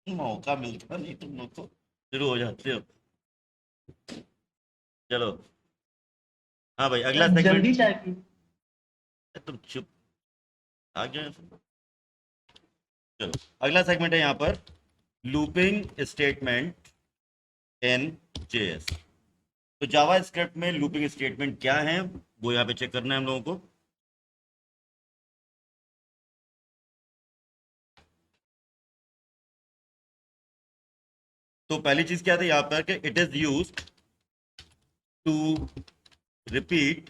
मौका मिलता नहीं तुम लोग को, शुरू हो जाते हो। चलो। हाँ भाई, अगला जल्दी सेगमेंट। चाहिए। तुम चुप, आ गया। चलो, अगला सेगमेंट है यहाँ पर, लूपिंग स्टेटमेंट इन जेएस। तो जावा स्क्रिप्ट में लूपिंग स्टेटमेंट क्या है, वो यहाँ पे चेक करना है हम लोगों को। तो पहली चीज क्या थी यहाँ पर कि it is use to repeat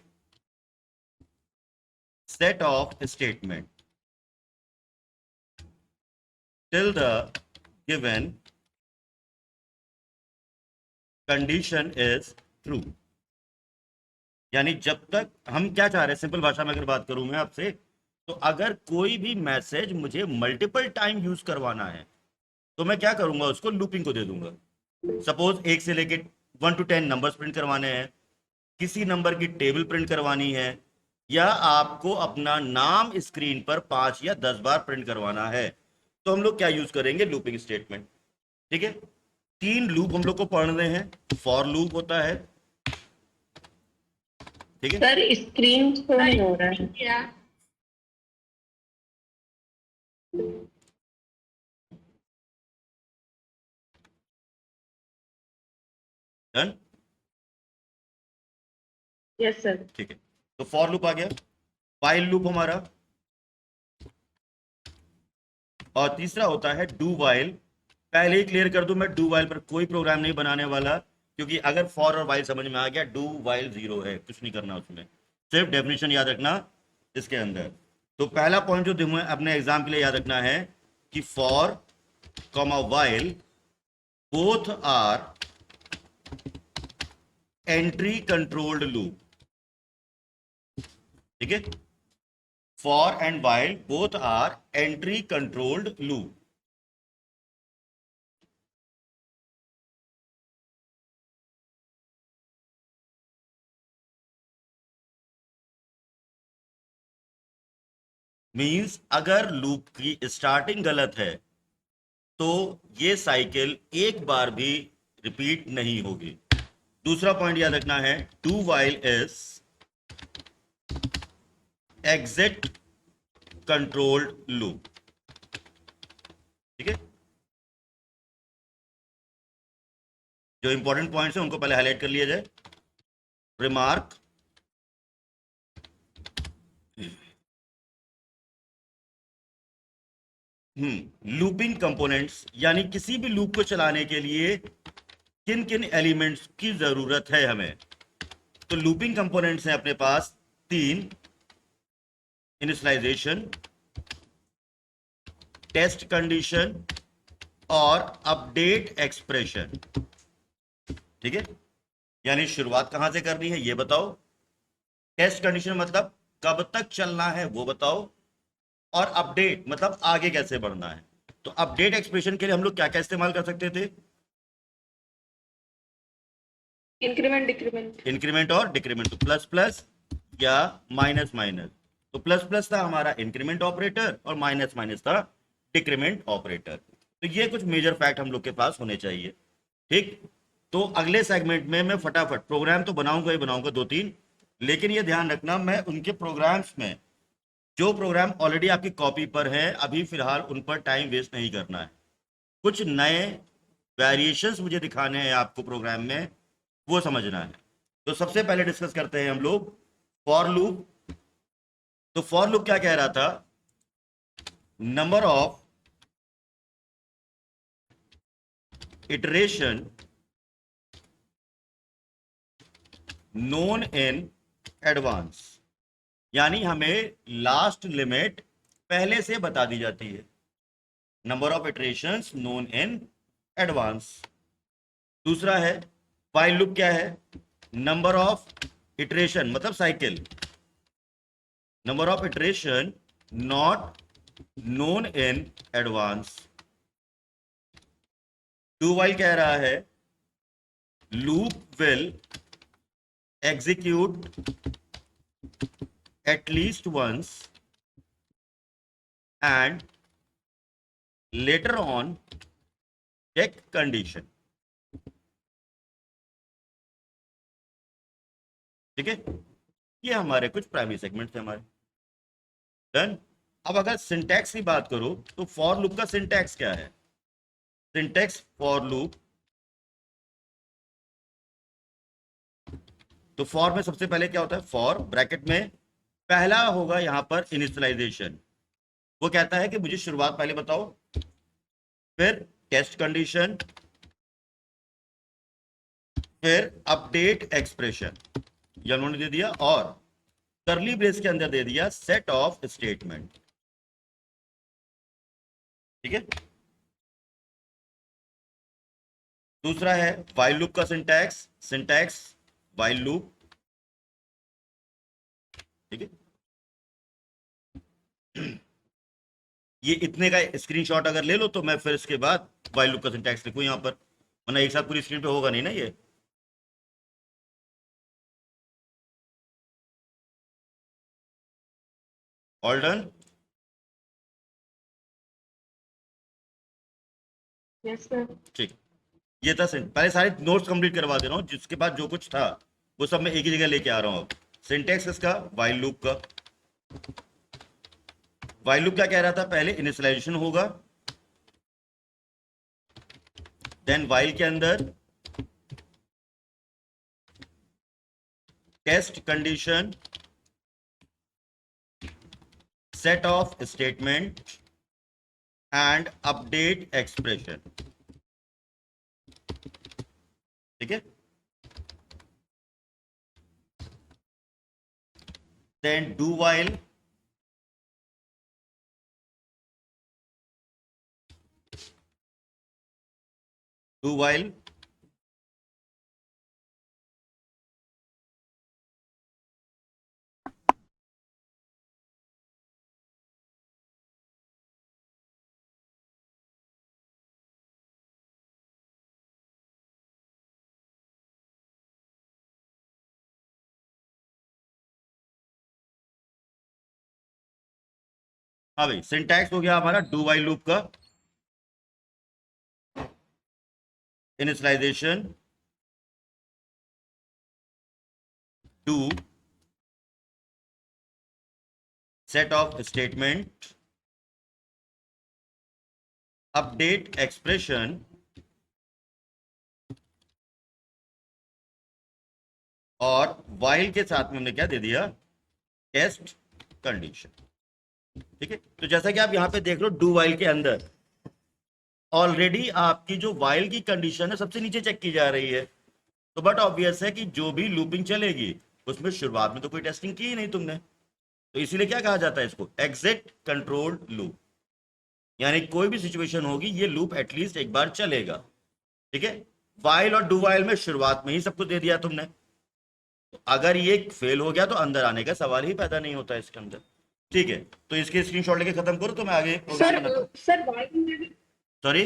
set of statement till the given condition is true। यानी जब तक, हम क्या चाह रहे हैं सिंपल भाषा में अगर बात करूं मैं आपसे, तो अगर कोई भी मैसेज मुझे मल्टीपल टाइम यूज करवाना है तो मैं क्या करूंगा, उसको लूपिंग को दे दूंगा। सपोज 1 से लेके 1 to 10 नंबर्स प्रिंट करवाने हैं, किसी नंबर की टेबल प्रिंट करवानी है, या आपको अपना नाम स्क्रीन पर 5 या 10 बार प्रिंट करवाना है, तो हम लोग क्या यूज करेंगे, लूपिंग स्टेटमेंट। ठीक है। 3 लूप हम लोग को पढ़ने हैं। फॉर लूप होता है, ठीक है। सर स्क्रीन शो नहीं हो रहा है। डन। Yes sir. ठीक है, तो फॉर लूप आ गया। वाइल लूप हमारा, और तीसरा होता है डू वाइल। पहले ही क्लियर कर दूं, मैं डू वाइल पर कोई प्रोग्राम नहीं बनाने वाला, क्योंकि अगर फॉर और वाइल समझ में आ गया, डू वाइल जीरो है, कुछ नहीं करना उसमें, सिर्फ डेफिनेशन याद रखना इसके अंदर। तो पहला पॉइंट जो तुम्हें अपने एग्जाम के लिए याद रखना है कि for comma while both are entry controlled loop. ठीक है, for and while both are entry controlled loop. Means अगर लूप की स्टार्टिंग गलत है तो ये साइकिल एक बार भी रिपीट नहीं होगी। दूसरा पॉइंट याद रखना है, do while is exit controlled loop. ठीक है, जो इंपॉर्टेंट पॉइंट्स हैं उनको पहले हाईलाइट कर लिया जाए। रिमार्क, लूपिंग कंपोनेंट्स, यानी किसी भी लूप को चलाने के लिए किन किन एलिमेंट्स की जरूरत है हमें। तो लूपिंग कंपोनेंट्स हैं अपने पास 3, इनिशियलाइजेशन, टेस्ट कंडीशन और अपडेट एक्सप्रेशन। ठीक है, यानी शुरुआत कहां से करनी है ये बताओ, टेस्ट कंडीशन मतलब कब तक चलना है वो बताओ, और अपडेट मतलब आगे कैसे बढ़ना है। तो अपडेट एक्सप्रेशन के लिए हम लोग क्या क्या इस्तेमाल कर सकते थे, इंक्रीमेंट डिक्रीमेंट। इंक्रीमेंट और डिक्रीमेंट। तो प्लस प्लस या माइनस माइनस। तो प्लस प्लस था हमारा इंक्रीमेंट ऑपरेटर और माइनस माइनस था डिक्रीमेंट ऑपरेटर। तो ये कुछ मेजर फैक्ट हम लोग के पास होने चाहिए। ठीक, तो अगले सेगमेंट में मैं फटाफट प्रोग्राम तो बनाऊंगा ही बनाऊंगा 2-3, लेकिन ये ध्यान रखना मैं उनके प्रोग्राम्स में, जो प्रोग्राम ऑलरेडी आपकी कॉपी पर है अभी फिलहाल, उन पर टाइम वेस्ट नहीं करना है। कुछ नए वेरिएशंस मुझे दिखाने हैं आपको प्रोग्राम में, वो समझना है। तो सबसे पहले डिस्कस करते हैं हम लोग फॉर लूप। तो फॉर लूप क्या कह रहा था, number of iteration known in advance, यानी हमें लास्ट लिमिट पहले से बता दी जाती है, number of iterations known in advance. दूसरा है व्हाइल लूप, क्या है, नंबर ऑफ इटरेशन मतलब cycle, number of iteration not known in advance. Do while कह रहा है loop will execute at least once and later on check condition. ठीक है, ये हमारे कुछ प्राइमरी सेगमेंट थे हमारे। डन। अब अगर सिंटैक्स की बात करो तो फॉर लूप का सिंटैक्स क्या है? सिंटैक्स फॉर लूप, तो फॉर में सबसे पहले क्या होता है? फॉर ब्रैकेट में पहला होगा यहां पर इनिशियलाइजेशन, वो कहता है कि मुझे शुरुआत पहले बताओ, फिर टेस्ट कंडीशन, फिर अपडेट एक्सप्रेशन, ये उन्होंने दे दिया, और करली ब्रेस के अंदर दे दिया सेट ऑफ स्टेटमेंट। ठीक है, दूसरा है व्हाइल लूप का सिंटैक्स, सिंटैक्स व्हाइल लूप। ठीक है, ये इतने का स्क्रीनशॉट अगर ले लो तो मैं फिर इसके बाद व्हाइल लूप का सिंटैक्स लिखूं यहां पर, वरना एक साथ पूरी स्क्रीन पे होगा नहीं ना ये। All done? Yes, sir. ठीक, ये था पहले सारे नोट्स कंप्लीट करवा दे रहा हूं, जिसके बाद जो कुछ था वो सब मैं एक ही जगह लेके आ रहा हूं। अब सिंटैक्स इसका व्हाइल लूप का, व्हाइल लूप क्या कह रहा था? पहले इनिशियलाइजेशन होगा, देन व्हाइल के अंदर test condition, set of statement and update expression. ठीक है, then do while, do while हाँ भाई, सिंटैक्स हो गया हमारा डू व्हाइल लूप का, initialisation, do, set of statement, update expression, और व्हाइल के साथ में हमने क्या दे दिया? Test condition. ठीक है, तो जैसा कि आप यहां पे देख रहे हो, डू व्हाइल के अंदर ऑलरेडी आपकी जो व्हाइल की कंडीशन है सबसे नीचे चेक की जा रही है। तो बट ऑब्वियस है कि जो भी लूपिंग चलेगी उसमें शुरुआत में तो कोई टेस्टिंग की ही नहीं तुमने, तो इसीलिए क्या कहा जाता है इसको? एग्जिट कंट्रोल लूप, यानी कोई भी सिचुएशन होगी ये लूप एटलीस्ट एक बार चलेगा। ठीक है, व्हाइल और डू व्हाइल में शुरुआत में ही सब कुछ दे दिया तुमने, तो अगर ये फेल हो गया तो अंदर आने का सवाल ही पैदा नहीं होता इसके अंदर। ठीक है, तो इसके स्क्रीनशॉट लेके खत्म करो तो मैं आगे प्रोग्राम बनाता हूं। सर while में भी सॉरी,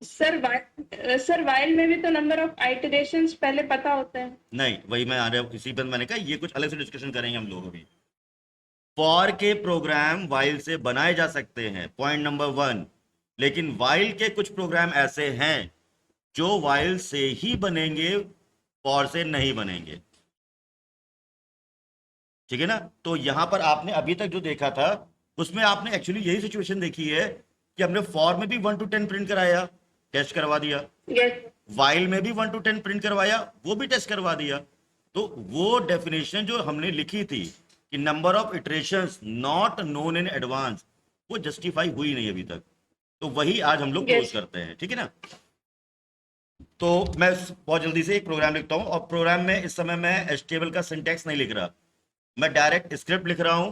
सर while में भी तो नंबर ऑफ आइटरेशंस पहले पता होता है। नहीं वही मैं आ रहा इसी पर मैंने कहा ये कुछ अलग से डिस्कशन करेंगे हम लोग अभी। फॉर के प्रोग्राम व्हाइल से बनाए जा सकते हैं, पॉइंट नंबर 1, लेकिन व्हाइल के कुछ प्रोग्राम ऐसे हैं जो व्हाइल से ही बनेंगे, फॉर से नहीं बनेंगे। ठीक है ना, तो यहां पर आपने अभी तक जो देखा था उसमें आपने एक्चुअली यही सिचुएशन देखी है कि हमने फॉर में भी 1 to 10 प्रिंट कराया, टेस्ट करवा दिया, Yes. व्हाइल में भी 1 to 10 प्रिंट करवाया, वो भी टेस्ट करवा दिया। तो वो डेफिनेशन जो हमने लिखी थी कि number of iterations not known in advance, वो जस्टिफाई हुई नहीं अभी तक, तो वही आज हम लोग क्लोज Yes. करते हैं। ठीक है ना, तो मैं बहुत जल्दी से एक प्रोग्राम लिखता हूं, और प्रोग्राम में इस समय मैं HTML का सिंटैक्स नहीं लिख रहा, मैं डायरेक्ट स्क्रिप्ट लिख रहा हूं।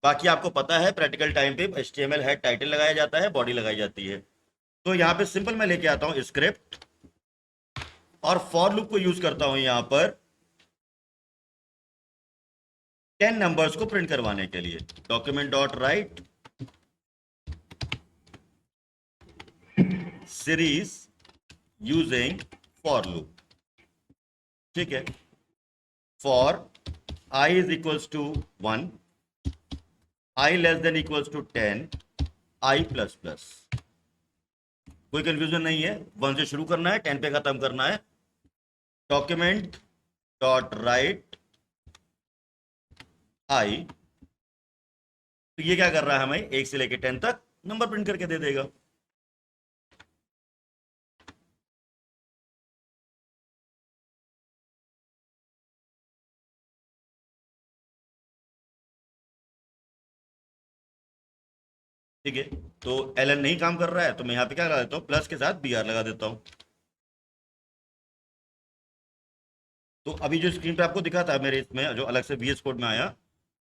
बाकी आपको पता है प्रैक्टिकल टाइम पे HTML हेड टाइटल लगाया जाता है, बॉडी लगाई जाती है, तो यहां पे सिंपल मैं लेके आता हूं स्क्रिप्ट, और फॉर लूप को यूज करता हूं यहां पर 10 नंबर्स को प्रिंट करवाने के लिए। Document dot right series using for loop. ठीक है, for i is equals to 1, i less than equals to 10, i plus plus, कोई कंफ्यूजन नहीं है, 1 से शुरू करना है, 10 पे खत्म करना है। डॉक्यूमेंट डॉट राइट आई, तो ये क्या कर रहा है, हमें 1 से लेके 10 तक नंबर प्रिंट करके दे देगा। ठीक है, तो ln नहीं काम कर रहा है तो मैं यहाँ पे क्या लगा देता हूँ, प्लस के साथ br लगा देता हूँ। तो अभी जो स्क्रीन पे आपको दिखा था मेरे इसमें जो अलग से VS कोड में आया,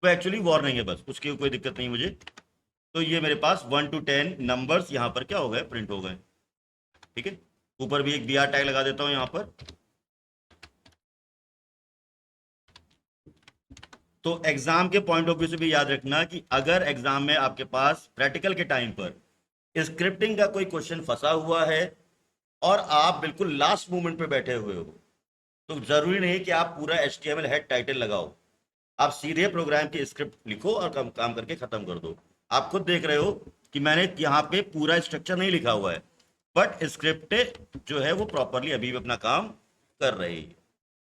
वो एक्चुअली वार्निंग है, बस उसकी कोई दिक्कत नहीं मुझे। तो ये मेरे पास 1 to 10 नंबर्स यहाँ पर क्या हो गए, प्रिंट हो गए। ठीक है, ऊपर भी एक br टैग लगा देता हूँ यहाँ पर। तो एग्जाम के पॉइंट ऑफ व्यू से भी याद रखना कि अगर एग्जाम में आपके पास प्रैक्टिकल के टाइम पर स्क्रिप्टिंग का कोई क्वेश्चन फंसा हुआ है और आप बिल्कुल लास्ट मोमेंट पे बैठे हुए हो, तो जरूरी नहीं कि आप पूरा HTML हेड टाइटल लगाओ। आप सीधे प्रोग्राम की स्क्रिप्ट लिखो और काम करके खत्म कर दो। आप खुद देख रहे हो कि मैंने यहाँ पे पूरा स्ट्रक्चर नहीं लिखा हुआ है, बट स्क्रिप्ट जो है वो प्रॉपरली अभी भी अपना काम कर रही है।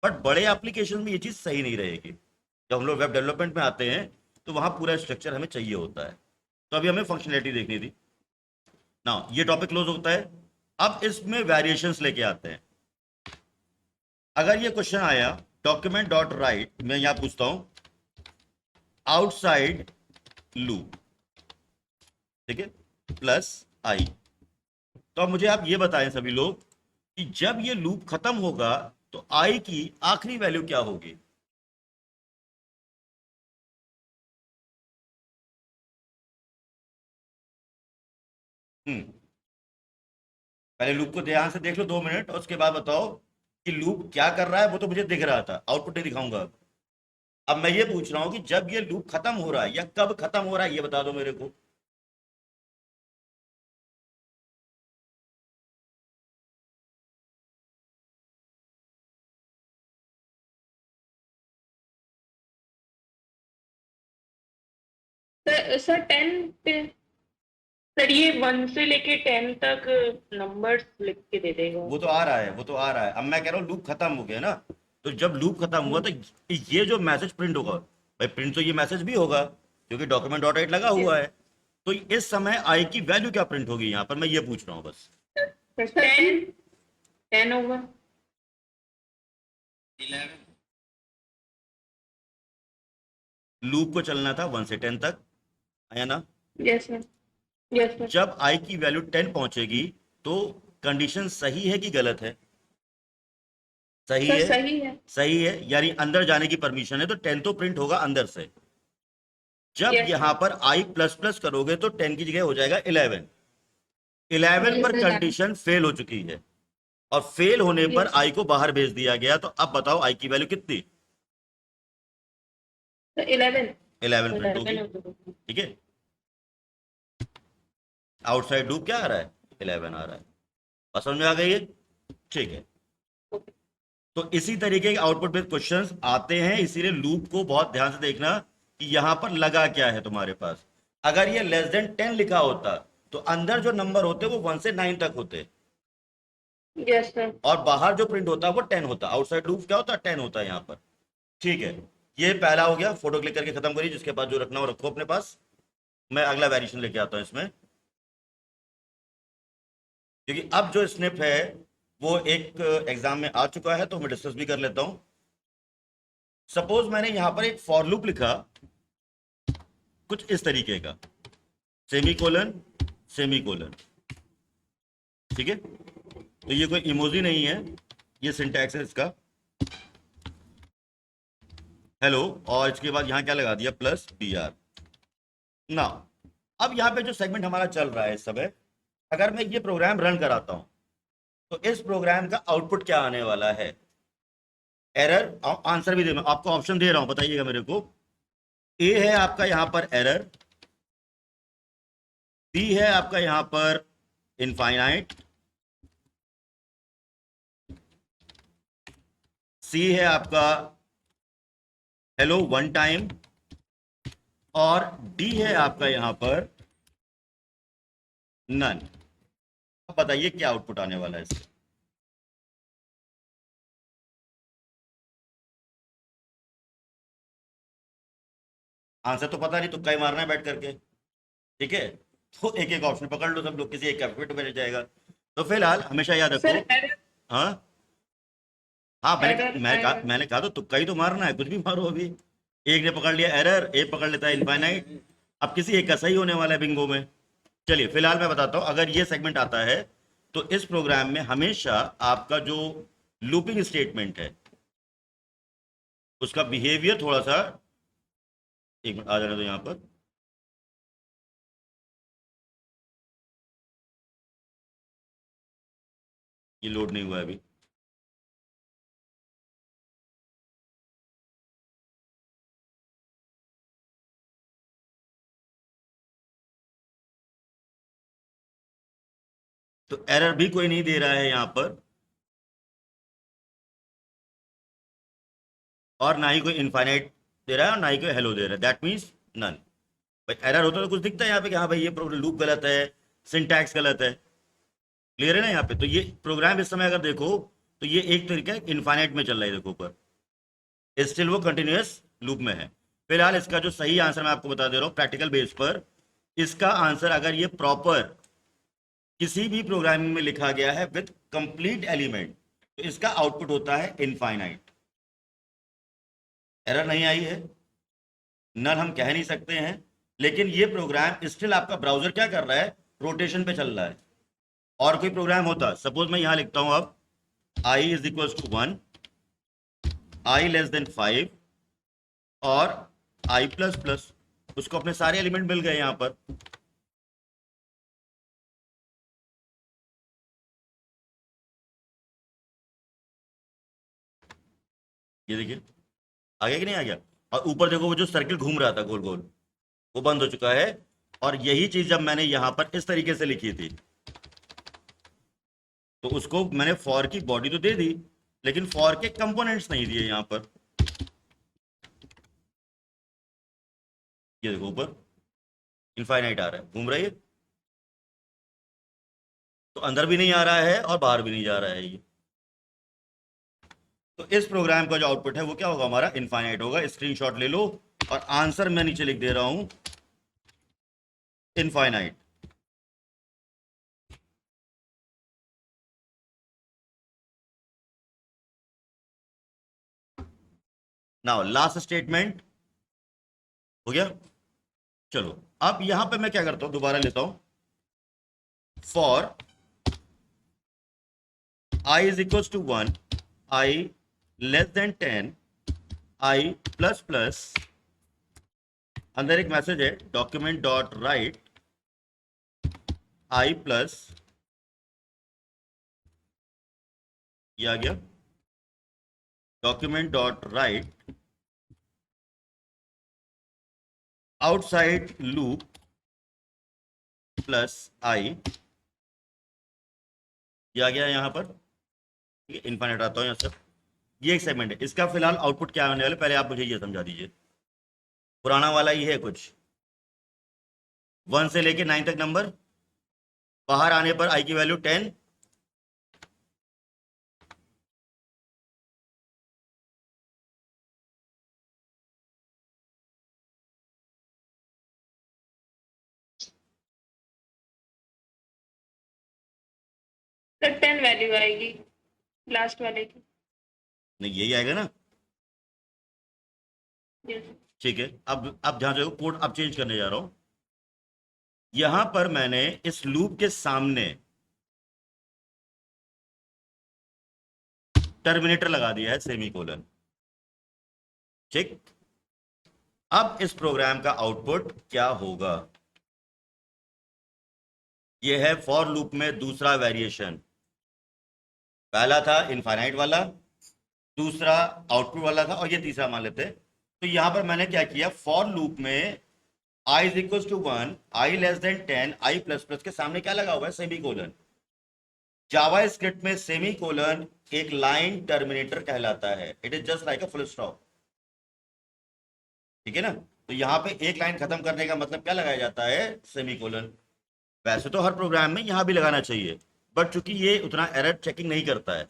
बट बड़े एप्लीकेशन में ये चीज़ सही नहीं रहेगी। जब हम लोग वेब डेवलपमेंट में आते हैं तो वहाँ पूरा स्ट्रक्चर हमें चाहिए होता है। तो अभी हमें फंक्शनैलिटी देखनी थी ना, ये टॉपिक क्लोज होता है। अब इसमें वेरिएशंस लेके आते हैं। अगर ये क्वेश्चन आया डॉक्यूमेंट डॉट राइट, मैं यहां पूछता हूं आउटसाइड लूप, ठीक है, प्लस आई, तो अब मुझे आप ये बताएं सभी लोग कि जब ये लूप खत्म होगा तो आई की आखिरी वैल्यू क्या होगी। पहले लूप को ध्यान से देख लो 2 मिनट, और उसके बाद बताओ कि लूप क्या कर रहा है। वो तो मुझे दिख रहा था, आउटपुट नहीं दिखाऊंगा। अब मैं ये पूछ रहा हूं कि जब ये लूप खत्म हो रहा है या कब खत्म हो रहा है, ये बता दो मेरे को। सर 10 पे, सर ये 1 से लेके 10 तक नंबर्स लिख के दे देगा। वो तो आ रहा है, वो तो आ रहा है। अब मैं कह रहा हूँ लूप खत्म हो गया ना, तो जब लूप खत्म हुआ तो ये जो मैसेज प्रिंट होगा, भाई प्रिंट तो ये मैसेज भी होगा क्योंकि डॉक्यूमेंट डॉट राइट लगा हुआ है। तो इस समय आई की वैल्यू क्या प्रिंट होगी यहाँ पर, मैं ये पूछ रहा हूँ बस। 10 होगा। 11। लूप को चलना था 1 से 10 तक, आया ना। Yes sir, yes sir. जब आई की वैल्यू 10 पहुंचेगी तो कंडीशन सही है कि गलत है, सही सर है, सही है। सही है, यानी अंदर जाने की परमिशन है, तो 10 तो प्रिंट होगा अंदर से। जब Yes, यहां पर आई प्लस प्लस करोगे तो 10 की जगह हो जाएगा 11। 11 पर कंडीशन फेल हो चुकी है और फेल होने पर Yes. आई को बाहर भेज दिया गया। तो अब बताओ आई की वैल्यू कितनी, तो 11। 11 प्रिंट होगी। ठीक है, आउटसाइड लूप क्या आ रहा है, 11 आ रहा है। बस समझ में आ गई है, ठीक है। तो इसी तरीके के आउटपुट बेस्ड क्वेश्चंस आते हैं, इसीलिए लूप को बहुत ध्यान से देखना कि यहां पर लगा क्या है तुम्हारे पास। अगर ये लेस देन 10 लिखा होता तो अंदर जो नंबर होते वो 1 से 9 तक होते, यस सर। और बाहर जो प्रिंट होता वो 10 होता। आउटसाइड लूप क्या होता है, 10 होता है यहाँ पर। ठीक है, ये पहला हो गया। फोटो क्लिक करके खत्म करिए, जिसके पास जो रखना हो रखो अपने पास। मैं अगला वेरिएशन लेके आता हूं इसमें, क्योंकि अब जो स्निप है वो एक एग्जाम में आ चुका है, तो मैं डिस्कस भी कर लेता हूं। सपोज मैंने यहां पर एक फॉर लूप लिखा कुछ इस तरीके का, सेमी कोलन सेमी कोलन, ठीक है। तो ये कोई इमोजी नहीं है, ये सिंटैक्स है इसका, हेलो, और इसके बाद यहां क्या लगा दिया, प्लस br ना। अब यहां पे जो सेगमेंट हमारा चल रहा है इस समय, अगर मैं ये प्रोग्राम रन कराता हूं तो इस प्रोग्राम का आउटपुट क्या आने वाला है, एरर। आंसर भी दे, मैं आपको ऑप्शन दे रहा हूं, बताइएगा मेरे को। ए है आपका यहां पर एरर, बी है आपका यहां पर इनफाइनाइट, सी है आपका हेलो वन टाइम, और डी है आपका यहां पर नन। अब बताइए क्या आउटपुट आने वाला है इससे। आंसर तो पता नहीं, तुक्का ही मारना है बैठ करके। ठीक है, तो एक एक ऑप्शन पकड़ लो सब लोग, किसी एक कैलकुलेटर में जाएगा। तो फिलहाल हमेशा याद सर रखो। हाँ हाँ, एरर आएगा। मैंने कहा तो तुक्का ही तो मारना है, कुछ भी मारो अभी। एक ने पकड़ लिया एरर, एक पकड़ लेता है इनफाइनाइट। अब किसी एक का सही होने वाला है बिंगो में। चलिए फिलहाल मैं बताता हूं, अगर ये सेगमेंट आता है तो इस प्रोग्राम में हमेशा आपका जो लूपिंग स्टेटमेंट है उसका बिहेवियर थोड़ा सा, एक मिनट आ जाने दो यहां पर। ये लोड नहीं हुआ है अभी। तो एरर भी कोई नहीं दे रहा है यहां पर, और ना ही कोई इनफाइनाइट दे रहा है और ना ही कोई हेलो दे रहा है, दैट मीन्स नन। भाई एरर होता तो कुछ दिखता है यहाँ पे कि हाँ भाई ये लूप गलत है, सिंटैक्स गलत है। क्लियर है ना यहाँ पे? तो ये प्रोग्राम इस समय अगर देखो तो ये एक तरीका इनफाइनाइट में चल रहा है, देखो ऊपर स्टिल वो कंटिन्यूअस लूप में है। फिलहाल इसका जो सही आंसर मैं आपको बता दे रहा हूँ प्रैक्टिकल बेस पर, इसका आंसर अगर ये प्रॉपर किसी भी प्रोग्रामिंग में लिखा गया है विथ कंप्लीट एलिमेंट तो इसका आउटपुट होता है इनफाइनाइट। एरर नहीं आई है, नल हम कह नहीं सकते हैं, लेकिन ये प्रोग्राम स्टिल आपका ब्राउजर क्या कर रहा है, रोटेशन पे चल रहा है। और कोई प्रोग्राम होता, सपोज मैं यहां लिखता हूं अब i is equal to 1, i less than 5 और आई प्लस प्लस, उसको अपने सारे एलिमेंट मिल गए यहां पर। ये देखिए आ गया कि नहीं आ गया? और ऊपर देखो वो जो सर्किल घूम रहा था गोल गोल, वो बंद हो चुका है। और यही चीज जब मैंने यहां पर इस तरीके से लिखी थी तो उसको मैंने फॉर की बॉडी तो दे दी, लेकिन फॉर के कंपोनेंट्स नहीं दिए यहां पर। ये देखो ऊपर इनफाइनाइट आ रहा है, घूम रहा है ये, तो अंदर भी नहीं आ रहा है और बाहर भी नहीं जा रहा है ये। तो इस प्रोग्राम का जो आउटपुट है वो क्या होगा, हमारा इनफाइनाइट होगा। स्क्रीनशॉट ले लो, और आंसर मैं नीचे लिख दे रहा हूं इनफाइनाइट। नाउ लास्ट स्टेटमेंट हो गया। चलो अब यहां पे मैं क्या करता हूं, दोबारा लेता हूं, for i is equal to 1, i less than 10, i plus plus, अंदर एक मैसेज है document dot write i plus, ये आ गया document dot write outside loop plus i, ये आ गया यहां पर। ठीक है, इनफाइनाइट आता हूं यहां से। ये एक सेगमेंट है, इसका फिलहाल आउटपुट क्या आने वाला है, पहले आप मुझे ये समझा दीजिए। पुराना वाला ही है कुछ, 1 से लेके 9 तक नंबर, बाहर आने पर आई की वैल्यू 10, सर 10 वैल्यू आएगी लास्ट वाले की। नहीं यही आएगा ना। यस। ठीक है, अब जहां जो कोड अब चेंज करने जा रहा हूं, यहां पर मैंने इस लूप के सामने टर्मिनेटर लगा दिया है, सेमीकोलन। ठीक, अब इस प्रोग्राम का आउटपुट क्या होगा, यह है फॉर लूप में दूसरा वेरिएशन। पहला था इनफाइनाइट वाला, दूसरा आउटपुट वाला था, और ये तीसरा मान लेते। तो यहां पर मैंने क्या किया, फॉर लूप में i is equal to 1, i less than 10, i plus plus के सामने क्या लगा हुआ है, सेमीकोलन। जावा स्क्रिप्ट में सेमीकोलन एक लाइन टर्मिनेटर कहलाता है, it is just like a full stop. ठीक है ना? तो यहां पे एक लाइन खत्म करने का मतलब क्या लगाया जाता है, सेमीकोलन। वैसे तो हर प्रोग्राम में यहां भी लगाना चाहिए, बट चूंकि ये उतना एरर चेकिंग नहीं करता है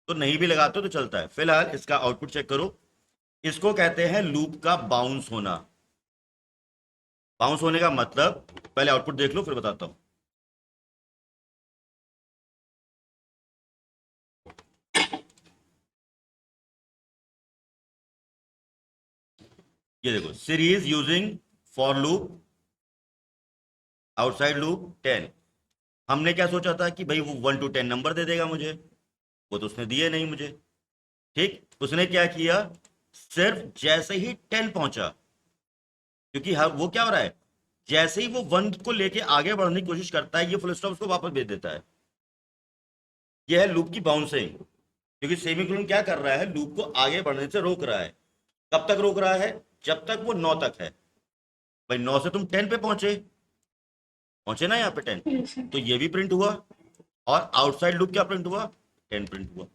तो नहीं भी लगाते हो तो चलता है। फिलहाल इसका आउटपुट चेक करो। इसको कहते हैं लूप का बाउंस होना। बाउंस होने का मतलब, पहले आउटपुट देख लो फिर बताता हूं। ये देखो, series using for loop, outside loop 10। हमने क्या सोचा था कि भाई वो 1 to 10 नंबर दे देगा मुझे, वो तो उसने दिए नहीं मुझे। ठीक, उसने क्या किया, सिर्फ जैसे ही 10 पहुंचा, क्योंकि वो क्या हो रहा है, जैसे ही वो 1 को लेके आगे बढ़ने की कोशिश करता है, ये फुल स्टॉप उसको वापस भेज देता है। यह है लूप की बाउंसिंग। क्योंकि सेमीकोलन क्या कर रहा है, लूप को आगे बढ़ने से रोक रहा है। कब तक रोक रहा है, जब तक वो 9 तक है। भाई 9 से तुम 10 पे पहुंचे, पहुंचे ना यहाँ पे 10, Yes, sir. तो ये भी प्रिंट हुआ। और आउटसाइड लूप क्या प्रिंट हुआ, 10 प्रिंट हुआ।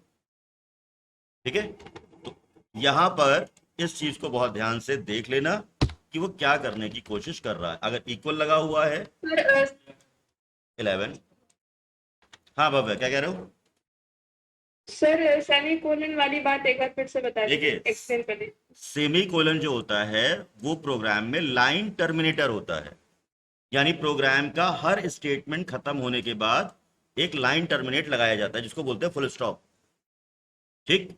ठीक है, तो यहां पर इस चीज को बहुत ध्यान से देख लेना कि वो क्या करने की कोशिश कर रहा है। अगर इक्वल लगा हुआ है सर 11। हाँ भव्य, क्या कह रहे हो? सर सेमीकोलन वाली बात एक बार फिर से बता दीजिए, देखिए, एक्सप्लेन कर दीजिए। सेमी कोलन जो होता है वो प्रोग्राम में लाइन टर्मिनेटर होता है। यानी प्रोग्राम का हर स्टेटमेंट खत्म होने के बाद एक लाइन टर्मिनेट लगाया जाता है जिसको बोलते हैं फुल स्टॉप। ठीक,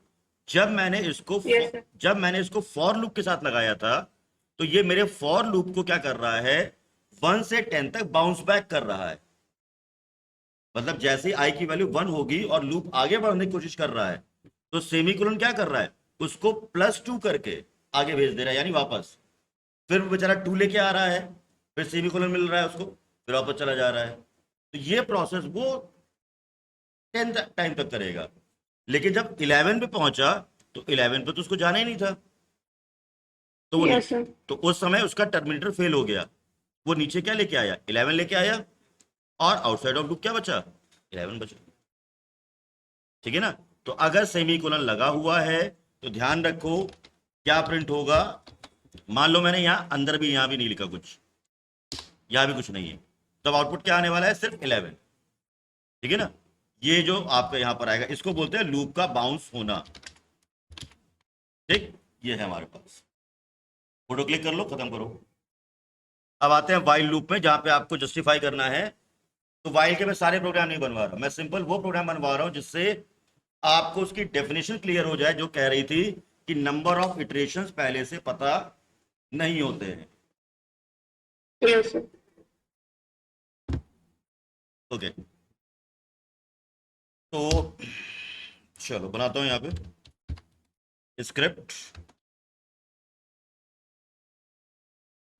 जब मैंने इसको Yes, sir. जब मैंने इसको फॉर लूप के साथ लगाया था, तो ये मेरे फॉर लूप को क्या कर रहा है, 1 से 10 तक बाउंस बैक कर रहा है। मतलब जैसे ही आई की वैल्यू 1 होगी और लूप आगे बढ़ने की कोशिश कर रहा है, तो सेमीकोलन क्या कर रहा है, उसको +2 करके आगे भेज दे रहा है, यानी वापस। फिर वो बेचारा 2 लेके आ रहा है, फिर सेमीकोलन मिल रहा है उसको, फिर वापस चला जा रहा है। तो ये प्रोसेस वो 10 टाइम तक करेगा। लेकिन जब 11 पे पहुंचा, तो 11 पे तो उसको जाना ही नहीं था, तो वो Yes, sir. तो उस समय उसका टर्मिनेटर फेल हो गया। वो नीचे क्या लेके आया, 11 लेके आया, और आउटसाइड ऑफ लूप क्या बचा, 11 बचा। ठीक है ना? तो अगर सेमीकोलन लगा हुआ है तो ध्यान रखो क्या प्रिंट होगा। मान लो मैंने यहां अंदर भी, यहां भी नहीं लिखा कुछ, यहां भी कुछ नहीं है, तब आउटपुट क्या आने वाला है, सिर्फ 11। ठीक है ना? ये जो आपका यहां पर आएगा, इसको बोलते हैं लूप का बाउंस होना। ठीक, ये है हमारे पास। फोटो क्लिक कर लो, खत्म करो। अब आते हैं वाइल लूप में, जहां पे आपको जस्टिफाई करना है। तो वाइल के मैं सारे प्रोग्राम नहीं बनवा रहा, मैं सिंपल वो प्रोग्राम बनवा रहा हूं जिससे आपको उसकी डेफिनेशन क्लियर हो जाए, जो कह रही थी कि नंबर ऑफ इटरेशंस पहले से पता नहीं होते हैं। Yes, sir. ओके, तो चलो बनाता हूं यहां पे स्क्रिप्ट।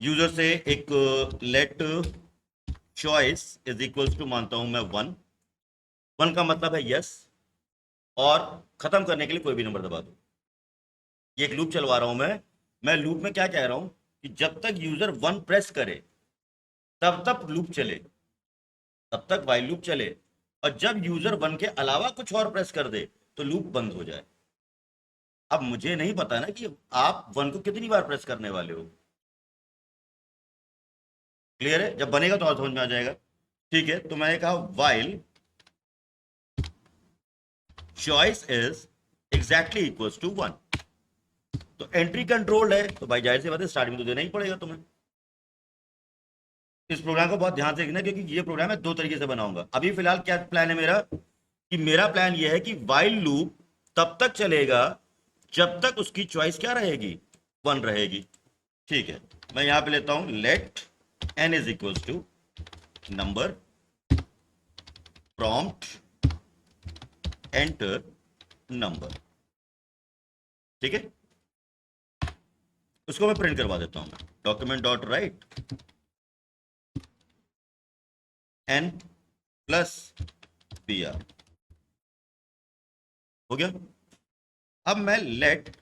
यूजर से एक let choice is equals to मानता हूं मैं 1। 1 का मतलब है यस, और खत्म करने के लिए कोई भी नंबर दबा दो। ये एक लूप चलवा रहा हूं मैं लूप में क्या कह रहा हूं कि जब तक यूजर 1 प्रेस करे तब तक लूप चले, तब तक वाइल लूप चले। और जब यूजर 1 के अलावा कुछ और प्रेस कर दे तो लूप बंद हो जाए। अब मुझे नहीं पता ना कि आप 1 को कितनी बार प्रेस करने वाले हो। क्लियर है? जब बनेगा तो और समझ में आ जाएगा। ठीक है, तो मैंने कहा while choice is exactly equals to 1। तो एंट्री कंट्रोल्ड है, तो भाई जाहिर सी बात है स्टार्ट में तो देना ही पड़ेगा तुम्हें। इस प्रोग्राम को बहुत ध्यान से देखना, क्योंकि ये प्रोग्राम है 2 तरीके से बनाऊंगा। अभी फिलहाल क्या प्लान है मेरा, कि मेरा प्लान ये है कि वाइल लूप तब तक चलेगा जब तक उसकी चॉइस क्या रहेगी, 1 रहेगी। ठीक है, मैं यहां पे लेता हूं let n is equals to number prompt enter number. ठीक है, उसको मैं प्रिंट करवा देता हूं। मैं document dot write n plus br हो गया। अब मैं लेट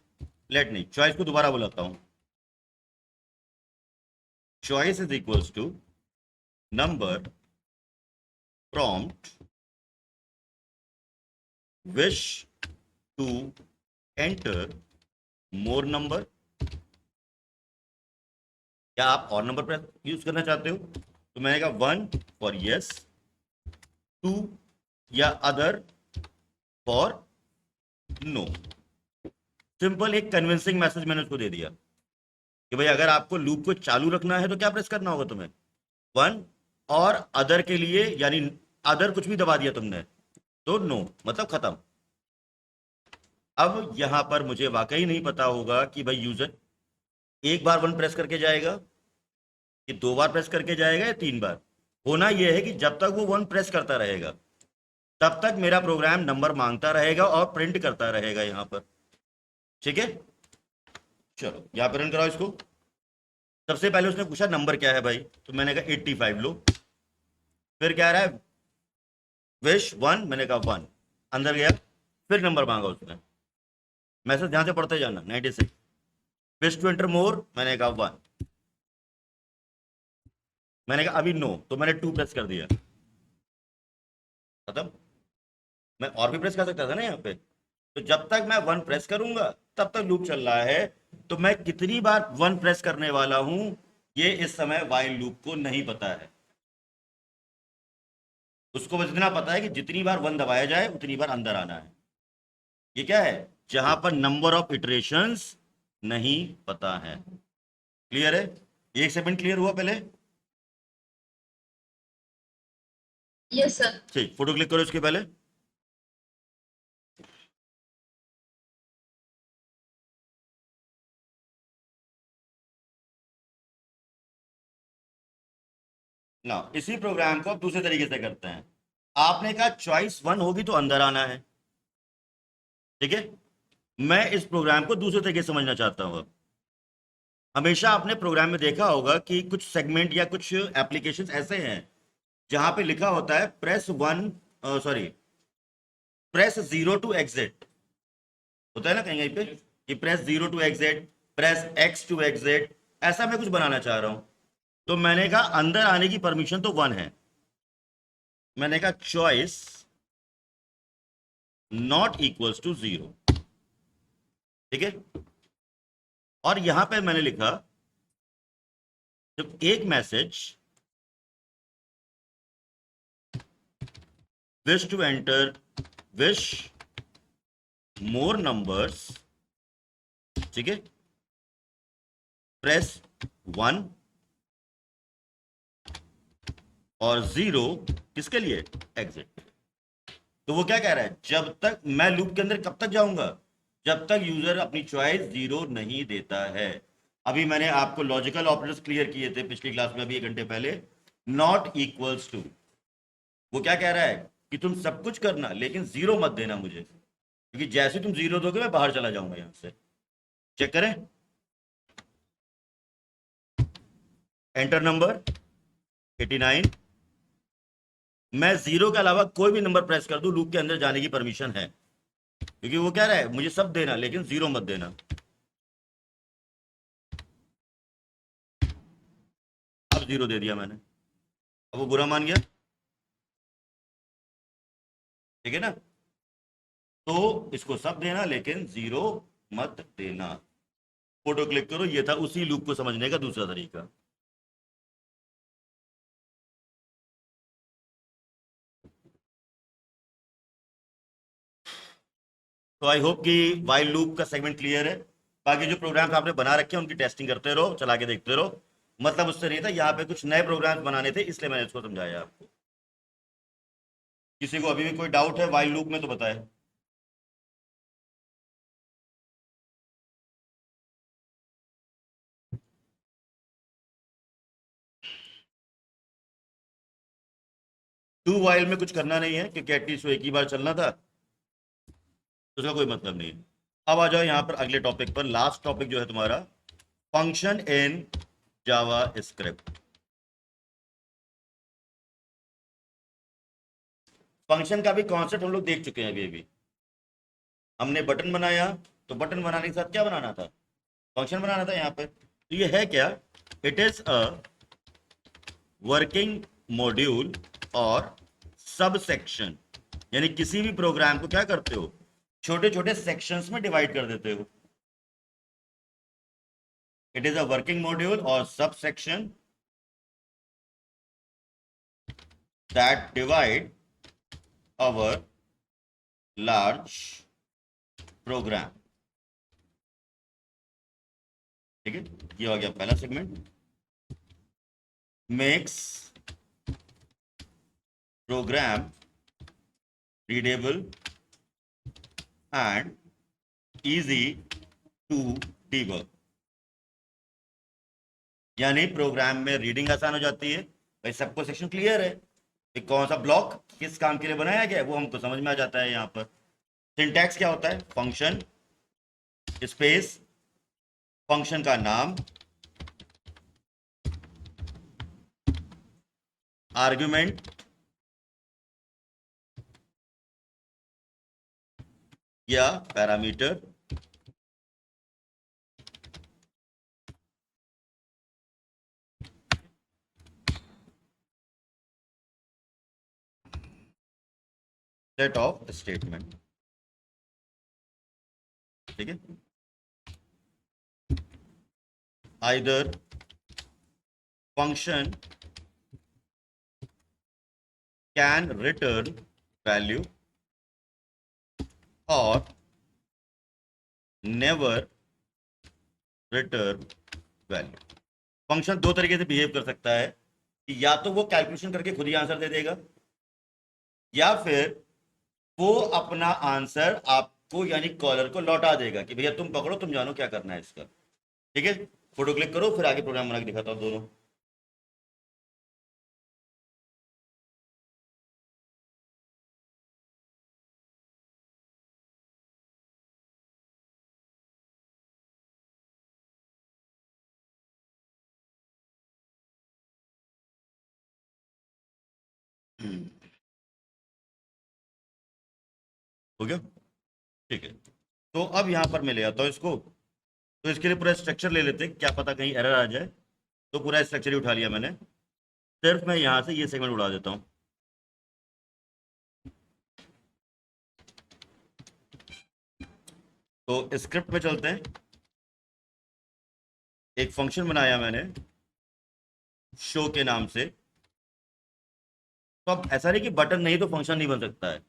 नहीं, चॉइस को दोबारा बुलाता हूं। Choice is equals to number prompt wish to enter more number. क्या आप और नंबर पर यूज करना चाहते हो? तो मैंने कहा 1 फॉर यस, 2 या अदर फॉर नो। सिंपल एक कन्विंसिंग मैसेज मैंने उसको दे दिया कि भाई अगर आपको लूप को चालू रखना है तो क्या प्रेस करना होगा तुम्हें, 1, और अदर के लिए यानी अदर कुछ भी दबा दिया तुमने तो नो, मतलब खत्म। अब यहां पर मुझे वाकई नहीं पता होगा कि भाई यूजर एक बार 1 प्रेस करके जाएगा कि 2 बार प्रेस करके जाएगा या 3 बार। होना यह है कि जब तक वो 1 प्रेस करता रहेगा तब तक मेरा प्रोग्राम नंबर मांगता रहेगा और प्रिंट करता रहेगा यहां पर। ठीक है, चलो यहां पर रन कराओ इसको। सबसे पहले उसने पूछा नंबर क्या है भाई, तो मैंने कहा 85 लो। फिर क्या रहा है, विश 1, मैंने कहा 1, अंदर गया, फिर नंबर मांगा उसने। मैसेज ध्यान से पढ़ते जाना, 96। विश टू एंटर मोर, मैंने कहा 1, मैंने कहा अभी नो, तो मैंने 2 प्रेस कर दिया, खत्म। मैं और भी प्रेस कर सकता था ना यहाँ पे। तो जब तक मैं 1 प्रेस करूंगा तब तक लूप चल रहा है। तो मैं कितनी बार 1 प्रेस करने वाला हूं ये इस समय वाइल लूप को नहीं पता है। उसको बस इतना पता है कि जितनी बार 1 दबाया जाए उतनी बार अंदर आना है। ये क्या है, जहां पर नंबर ऑफ इटरेशंस नहीं पता है। क्लियर है, एक सेकंड क्लियर हुआ पहले। Yes sir. ठीक, फोटो क्लिक करो इसके पहले। ना इसी प्रोग्राम को आप दूसरे तरीके से करते हैं। आपने कहा चॉइस 1 होगी तो अंदर आना है, ठीक है। मैं इस प्रोग्राम को दूसरे तरीके से समझना चाहता हूं। अब हमेशा आपने प्रोग्राम में देखा होगा कि कुछ सेगमेंट या कुछ एप्लीकेशंस ऐसे हैं जहां पे लिखा होता है प्रेस 0 टू एग्जिट। होता है ना कहीं कहीं पे कि press 0 to exit, press X to exit. ऐसा मैं कुछ बनाना चाह रहा हूं। तो मैंने कहा अंदर आने की परमिशन तो 1 है। मैंने कहा चॉइस नॉट इक्वल्स टू 0, ठीक है। और यहां पे मैंने लिखा जब एक message wish to enter wish more numbers, ठीक है, प्रेस 1 और 0 किसके लिए, एग्जिट। तो वो क्या कह रहा है, जब तक मैं लूप के अंदर कब तक जाऊंगा, जब तक यूजर अपनी चॉइस 0 नहीं देता है। अभी मैंने आपको लॉजिकल ऑपरेटर्स क्लियर किए थे पिछली क्लास में, अभी 1 घंटे पहले। नॉट इक्वल्स टू, वो क्या कह रहा है कि तुम सब कुछ करना लेकिन 0 मत देना मुझे, क्योंकि जैसे तुम 0 दोगे मैं बाहर चला जाऊंगा यहां से। चेक करें, एंटर नंबर 89। मैं 0 के अलावा कोई भी नंबर प्रेस कर दूं लूप के अंदर जाने की परमिशन है, क्योंकि वो कह रहा है मुझे सब देना लेकिन 0 मत देना। अब 0 दे दिया मैंने, अब वो बुरा मान गया, ठीक है ना। तो इसको सब देना लेकिन 0 मत देना। फोटो क्लिक करो, ये था उसी लूप को समझने का दूसरा तरीका। तो आई होप कि वाइल लूप का सेगमेंट क्लियर है। बाकी जो प्रोग्राम्स आपने बना रखे हैं उनकी टेस्टिंग करते रहो, चला के देखते रहो। मतलब उससे नहीं था, यहाँ पे कुछ नए प्रोग्राम्स बनाने थे इसलिए मैंने इसको समझाया आपको। किसी को अभी भी कोई डाउट है वाइल लूप में तो बताए। डू वाइल में कुछ करना नहीं है क्योंकि एटलीस्ट वो एक ही बार चलना था, तो उसका कोई मतलब नहीं है। अब आ जाओ यहाँ पर अगले टॉपिक पर। लास्ट टॉपिक जो है तुम्हारा function in Java script. Function का भी कॉन्सेप्ट हम लोग देख चुके हैं। अभी हमने बटन बनाया, तो बटन बनाने के साथ क्या बनाना था, फंक्शन बनाना था यहाँ पे। तो ये है क्या, it is a working module और सब सेक्शन। यानी किसी भी प्रोग्राम को क्या करते हो, छोटे छोटे सेक्शंस में डिवाइड कर देते हो। It is a working module और subsection that divide our large program। ठीक है, ये हो गया पहला segment. Makes program readable and easy to debug, यानी प्रोग्राम में रीडिंग आसान हो जाती है। भाई सबको सेक्शन क्लियर है कि कौन सा ब्लॉक किस काम के लिए बनाया गया है, वो हमको समझ में आ जाता है। यहाँ पर सिंटैक्स क्या होता है, फंक्शन स्पेस फंक्शन का नाम, आर्गुमेंट या पैरामीटर, सेट ऑफ स्टेटमेंट। ठीक है, either function can return value और नेवर रिटर्न वैल्यू। फंक्शन दो तरीके से बिहेव कर सकता है कि या तो वो कैलकुलेशन करके खुद ही आंसर दे देगा, या फिर वो अपना आंसर आपको यानी कॉलर को लौटा देगा कि भैया तुम पकड़ो, तुम जानो क्या करना है इसका। ठीक है, फोटो क्लिक करो, फिर आगे प्रोग्राम बना के दिखाता हूं दोनों। हो गया, ठीक है। तो अब यहां पर मैं ले आता हूं इसको। तो इसके लिए पूरा स्ट्रक्चर ले लेते हैं, क्या पता कहीं एरर आ जाए। तो पूरा स्ट्रक्चर ही उठा लिया मैंने, सिर्फ मैं यहां से ये सेगमेंट उड़ा देता हूं। तो स्क्रिप्ट में चलते हैं। एक फंक्शन बनाया मैंने शो के नाम से। तो अब ऐसा नहीं कि बटन नहीं तो फंक्शन नहीं बन सकता है।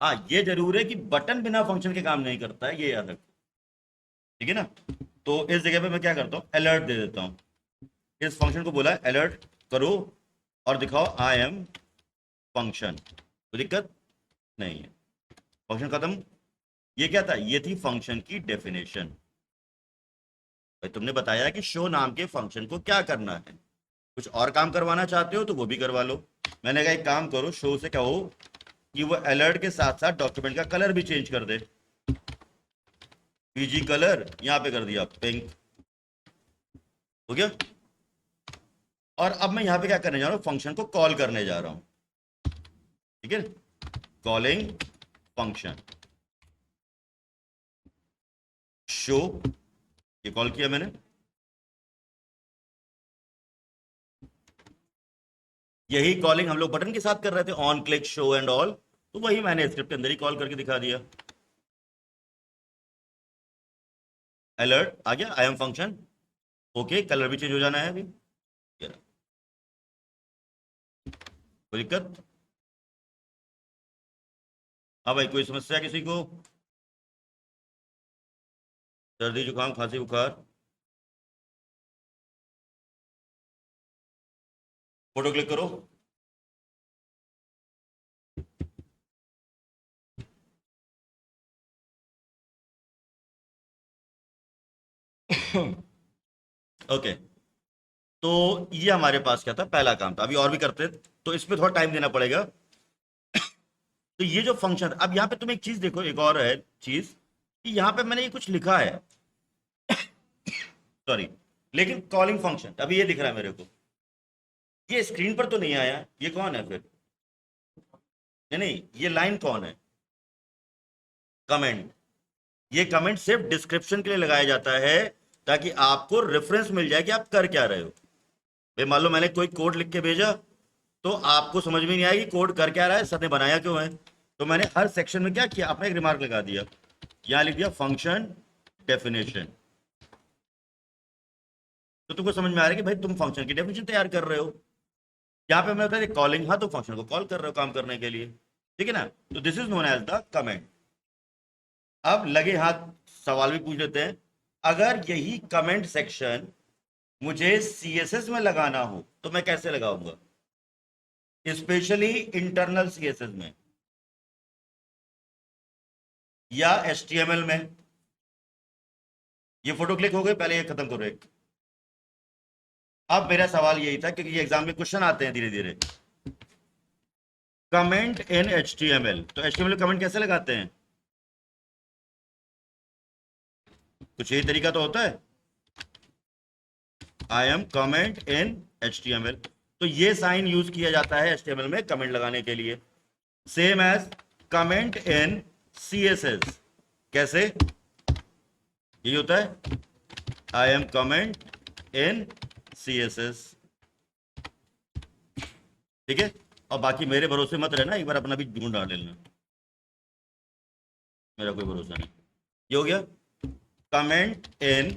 हाँ, ये जरूर है कि बटन बिना फंक्शन के काम नहीं करता है, ये याद रखो। ठीक है ना। तो इस जगह पे मैं क्या करता हूँ, अलर्ट दे देता हूँ। इस फंक्शन को बोला अलर्ट करो और दिखाओ आई एम फंक्शन। तो दिक्कत नहीं है, फंक्शन खत्म। ये क्या था, ये थी फंक्शन की डेफिनेशन। भाई तुमने बताया कि शो नाम के फंक्शन को क्या करना है, कुछ और काम करवाना चाहते हो तो वो भी करवा लो। मैंने कहा एक काम करो, शो से कहो कि वो अलर्ट के साथ साथ डॉक्यूमेंट का कलर भी चेंज कर दे। पीजी कलर यहां पे कर दिया पिंक, हो गया। और अब मैं यहां पे क्या करने जा रहा हूं, फंक्शन को कॉल करने जा रहा हूं। ठीक है, कॉलिंग फंक्शन शो, ये कॉल किया मैंने। यही कॉलिंग हम लोग बटन के साथ कर रहे थे, on click show and all, तो वही मैंने स्क्रिप्ट के अंदर ही कॉल करके दिखा दिया। अलर्ट आ गया, I am function. Okay, colour भी चेंज हो जाना है अभी। कोई दिक्कत? हाँ भाई, कोई समस्या किसी को? सर्दी जुकाम खांसी बुखार? फोटो क्लिक करो। ओके, तो ये हमारे पास क्या था, पहला काम था। अभी और भी करते, तो इसमें थोड़ा टाइम देना पड़ेगा। तो ये जो फंक्शन, अब यहाँ पे तुम एक चीज देखो, एक और है चीज कि यहाँ पे मैंने ये कुछ लिखा है, सॉरी, लेकिन कॉलिंग फंक्शन अभी ये दिख रहा है मेरे को, ये स्क्रीन पर तो नहीं आया। ये कौन है फिर? नहीं, ये लाइन कौन है? कमेंट। ये कमेंट सिर्फ डिस्क्रिप्शन के लिए लगाया जाता है, ताकि आपको रेफरेंस मिल जाए कि आप कर क्या रहे हो। भाई मान लो मैंने कोई कोड लिख के भेजा, तो आपको समझ में नहीं आएगी कोड कर क्या रहा है, सर ने बनाया क्यों है। तो मैंने हर सेक्शन में क्या किया, अपना एक रिमार्क लगा दिया, यहां लिख दिया फंक्शन डेफिनेशन। तो तुमको समझ में आ रहा है कि भाई तुम फंक्शन की डेफिनेशन तैयार कर रहे हो। यहाँ पे मैं बता कॉलिंग, हाँ तो फंक्शन को कॉल कर रहे हो काम करने के लिए। ठीक है ना। तो this is known as the comment. अब लगे हाथ सवाल भी पूछ लेते हैं, अगर यही कमेंट सेक्शन मुझे सीएसएस में लगाना हो तो मैं कैसे लगाऊंगा, स्पेशली इंटरनल सीएसएस में या एचटीएमएल में। ये फोटो क्लिक हो गई, पहले ये खत्म करो एक। अब मेरा सवाल यही था, क्योंकि ये एग्जाम में क्वेश्चन आते हैं धीरे धीरे, कमेंट इन एचटीएमएल, तो एचटीएमएल कमेंट कैसे लगाते हैं, कुछ यही तरीका तो होता है, I am comment in HTML. तो ये साइन यूज किया जाता है एचटीएमएल में कमेंट लगाने के लिए। Same as comment in CSS, कैसे, यही होता है, I am comment in CSS. ठीक है, और बाकी मेरे भरोसे मत रहना, एक बार अपना भी ढूंढ डाल लेना, मेरा कोई भरोसा नहीं। ये हो गया कमेंट इन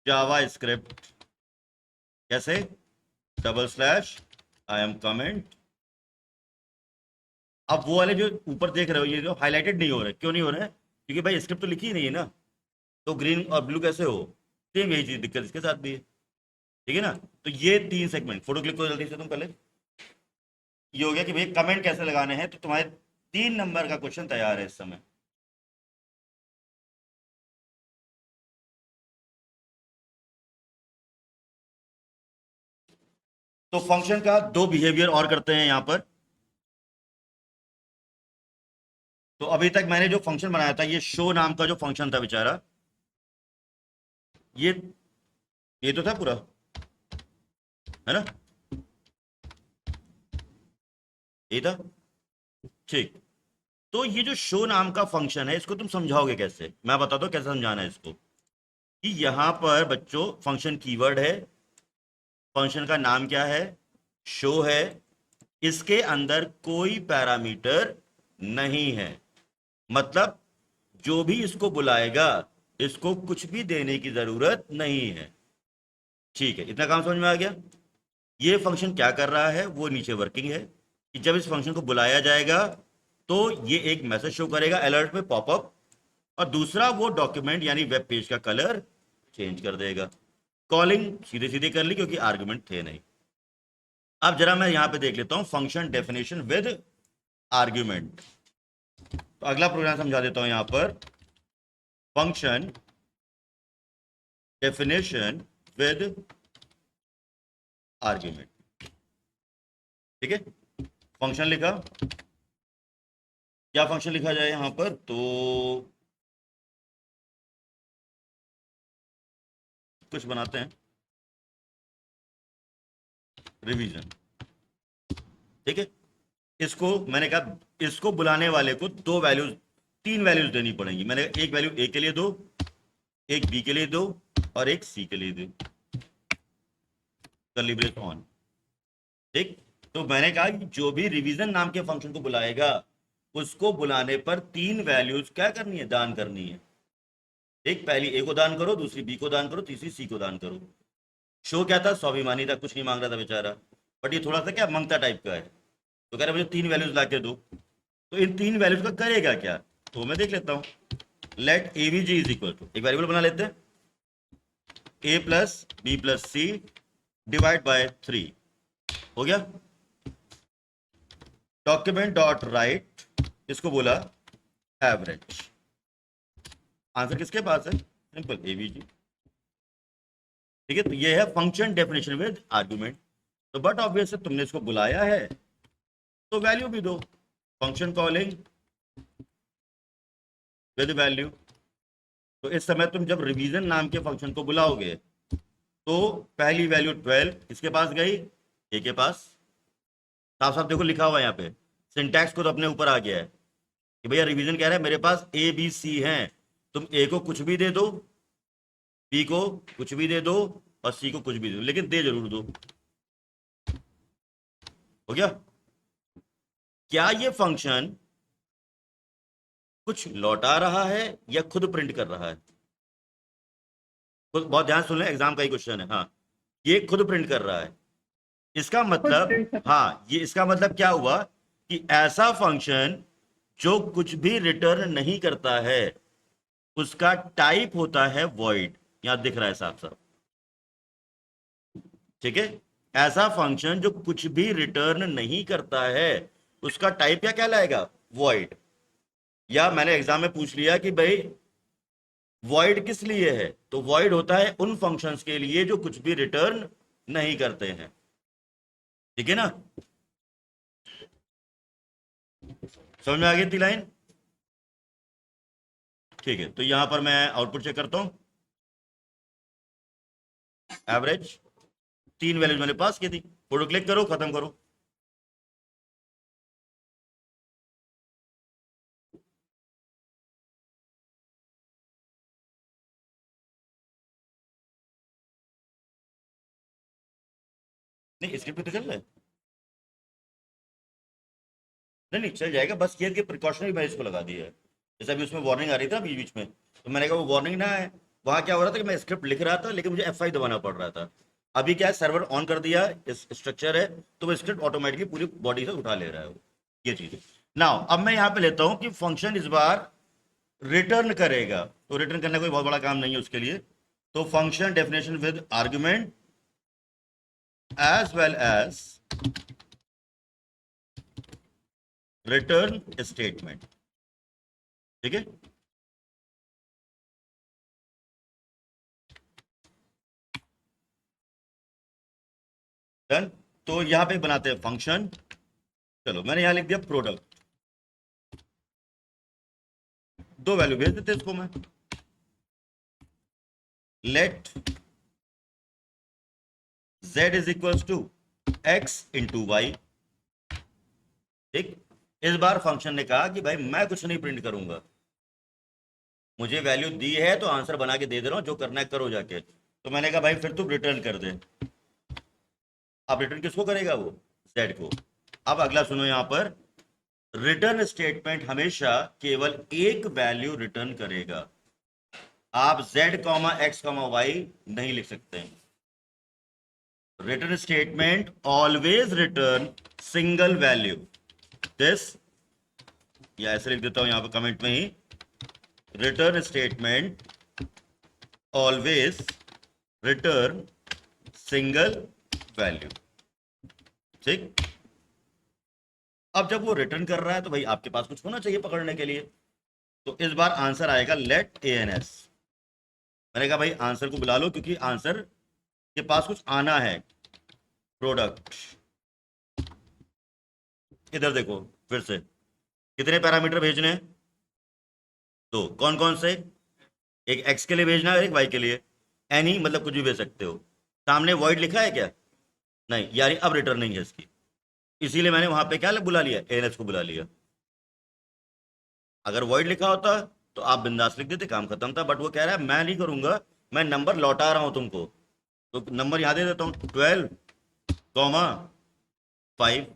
जावा स्क्रिप्ट, कैसे, double slash I am comment. अब वो वाले जो ऊपर देख रहे हो, ये जो हाईलाइटेड नहीं हो रहे, क्यों नहीं हो रहे हैं, क्योंकि भाई स्क्रिप्ट तो लिखी ही नहीं है ना, तो ग्रीन और ब्लू कैसे हो, सेम यही चीज दिक्कत इसके साथ भी है। ठीक है ना। तो ये 3 सेगमेंट, फोटो क्लिक करो जल्दी से तुम पहले। ये हो गया कि भाई कमेंट कैसे लगाने हैं, तो तुम्हारे 3 नंबर का क्वेश्चन तैयार है इस समय। तो फंक्शन का 2 बिहेवियर और करते हैं यहां पर। तो अभी तक मैंने जो फंक्शन बनाया था, ये शो नाम का जो फंक्शन था बेचारा, ये तो था पूरा, है ना, ये था, ठीक। तो ये जो शो नाम का फंक्शन है, इसको तुम समझाओगे कैसे, मैं बताता हूं कैसे समझाना है इसको। कि यहां पर बच्चों फंक्शन कीवर्ड है, फंक्शन का नाम क्या है, शो है, इसके अंदर कोई पैरामीटर नहीं है, मतलब जो भी इसको बुलाएगा इसको कुछ भी देने की जरूरत नहीं है। ठीक है, इतना काम समझ में आ गया। ये फंक्शन क्या कर रहा है, वो नीचे वर्किंग है, कि जब इस फंक्शन को बुलाया जाएगा तो ये एक मैसेज शो करेगा अलर्ट में पॉपअप, और दूसरा वो डॉक्यूमेंट यानी वेब पेज का कलर चेंज कर देगा। कॉलिंग सीधे सीधे कर ली क्योंकि आर्गुमेंट थे नहीं। अब जरा मैं यहां पे देख लेता हूं फंक्शन डेफिनेशन विद आर्ग्यूमेंट। तो अगला प्रोग्राम समझा देता हूं यहां पर, फंक्शन डेफिनेशन विद आर्ग्यूमेंट। ठीक है, फंक्शन लिखा, क्या फंक्शन लिखा जाए यहां पर, तो कुछ बनाते हैं, रिवीजन। ठीक है, इसको मैंने कहा, इसको बुलाने वाले को 2 वैल्यूज 3 वैल्यूज देनी पड़ेंगी। मैंने एक वैल्यू ए के लिए दो, एक बी के लिए दो, और एक सी के लिए दो, कर्ली ब्रेस ऑन। ठीक, तो मैंने कहा कि जो भी रिवीजन नाम के फंक्शन को बुलाएगा उसको बुलाने पर 3 वैल्यूज क्या करनी है, दान करनी है। एक पहली ए को दान करो, दूसरी बी को दान करो, तीसरी सी को दान करो। शो क्या था, स्वाभिमानी था, कुछ नहीं मांग रहा था बेचारा, बट ये थोड़ा सा क्या मंगता टाइप का है, तो कह रहे मुझे 3 वैल्यूज ला के दो। तो इन 3 वैल्यूज का करेगा क्या, तो मैं देख लेता हूं। Let A B G is equal to, एक वेरिएबल बना लेते हैं, A plus B plus C divide by 3, हो गया। डॉक्यूमेंट डॉट राइट, इसको बोला एवरेज। आंसर किसके पास है, सिंपल एवीजी। ठीक है, तो ये है फंक्शन डेफिनेशन विद आर्गुमेंट। तो बट ऑब्वियस है, तुमने इसको बुलाया है तो वैल्यू भी दो, फंक्शन कॉलिंग विद वैल्यू। तो इस समय तुम जब रिवीजन नाम के फंक्शन को बुलाओगे तो पहली वैल्यू 12 किसके पास गई, ए के पास। साफ साफ देखो लिखा हुआ है यहाँ पे, सिंटैक्स को तो अपने ऊपर आ गया है कि भैया रिवीजन कह रहा है मेरे पास ए बी सी हैं, तुम ए को कुछ भी दे दो, बी को कुछ भी दे दो, और सी को कुछ भी दे दो, लेकिन दे जरूर दो। हो गया। क्या ये फंक्शन कुछ लौटा रहा है या खुद प्रिंट कर रहा है, बहुत ध्यान सुन ले, एग्जाम का ही क्वेश्चन है। हाँ, ये खुद प्रिंट कर रहा है, इसका मतलब, हाँ, ये इसका मतलब क्या हुआ कि ऐसा फंक्शन जो कुछ भी रिटर्न नहीं करता है उसका टाइप होता है वॉइड। यहां दिख रहा है साफ साफ, ठीक है। ऐसा फंक्शन जो कुछ भी रिटर्न नहीं करता है उसका टाइप क्या कहलाएगा, वॉइड। या मैंने एग्जाम में पूछ लिया कि भाई वॉइड किस लिए है, तो वॉइड होता है उन फंक्शंस के लिए जो कुछ भी रिटर्न नहीं करते हैं, ठीक है ना। समझ में आ गई थी लाइन, ठीक है। तो यहां पर मैं आउटपुट चेक करता हूं। एवरेज 3 वैल्यूज मैंने पास की थी, फोटो क्लिक करो, खत्म करो। नहीं स्क्रिप्ट पे तो चल रहा है, नहीं नहीं चल जाएगा, बस ये कि प्रिकॉशनरी मैंने इसको लगा दिया है। जैसे अभी उसमें वार्निंग आ रही था बीच बीच में, तो मैंने कहा वो वार्निंग ना है। वहां क्या हो रहा था कि मैं स्क्रिप्ट लिख रहा था लेकिन मुझे F5 दबाना पड़ रहा था। अभी क्या है, सर्वर ऑन कर दिया, इस स्ट्रक्चर है, तो वो स्क्रिप्ट ऑटोमेटिकली पूरी बॉडी से उठा ले रहा है वो, ये चीज है। नाउ अब मैं यहाँ पे लेता हूँ कि फंक्शन इस बार रिटर्न करेगा, तो रिटर्न करने कोई बहुत बड़ा काम नहीं है उसके लिए। तो function definition with argument as well as return statement, ठीक है। डन। तो यहां पे बनाते हैं फंक्शन। चलो मैंने यहां लिख दिया प्रोडक्ट, 2 वैल्यू भेज देते इसको मैं। Let z is equal to x into y, ठीक। इस बार फंक्शन ने कहा कि भाई मैं कुछ नहीं प्रिंट करूंगा, मुझे वैल्यू दी है तो आंसर बना के दे दे रहा हूं, जो करना है करो जाके। तो मैंने कहा भाई फिर तू रिटर्न कर दे। अब रिटर्न किसको करेगा, वो z को। अब अगला सुनो, यहां पर रिटर्न स्टेटमेंट हमेशा केवल एक वैल्यू रिटर्न करेगा। आप z comma X comma Y नहीं लिख सकते। Return statement always return single value this, या ऐसे लिख देता हूं यहां पर कमेंट में ही, return statement always return single value, ठीक। अब जब वो रिटर्न कर रहा है तो भाई आपके पास कुछ होना चाहिए पकड़ने के लिए। तो इस बार आंसर आएगा लेट ans। मैंने कहा भाई आंसर को बुला लो क्योंकि आंसर के पास कुछ आना है। प्रोडक्ट, इधर देखो फिर से, कितने पैरामीटर भेजने हैं, तो कौन कौन से, एक x के लिए भेजना है और एक y के लिए। एनी मतलब कुछ भी भेज सकते हो। सामने वॉइड लिखा है क्या, नहीं, यानी अब रिटर्न नहीं है इसकी, इसीलिए मैंने वहां पे क्या बुला लिया, ans को बुला लिया। अगर वॉइड लिखा होता तो आप बिंदास लिख देते, काम खत्म था। बट वो कह रहा है मैं नहीं करूंगा, मैं नंबर लौटा रहा हूं तुमको, तो नंबर यहां दे देता हूं 12 कॉमा 5,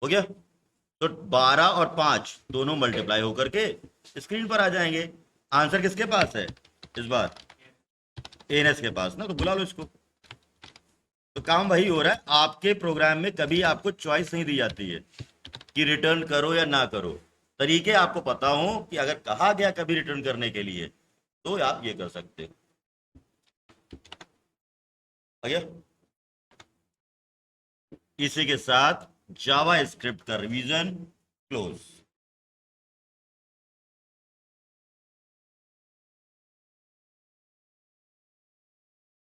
हो गया। तो 12 और 5 दोनों मल्टीप्लाई होकर के स्क्रीन पर आ जाएंगे। आंसर किसके पास है इस बार, एनएस के पास ना, तो बुला लो इसको। तो काम वही हो रहा है, आपके प्रोग्राम में कभी आपको चॉइस नहीं दी जाती है कि रिटर्न करो या ना करो। तरीके आपको पता हो कि अगर कहा गया कभी रिटर्न करने के लिए तो आप ये कर सकते हो। भैया इसी के साथ जावा स्क्रिप्ट का रिवीजन क्लोज।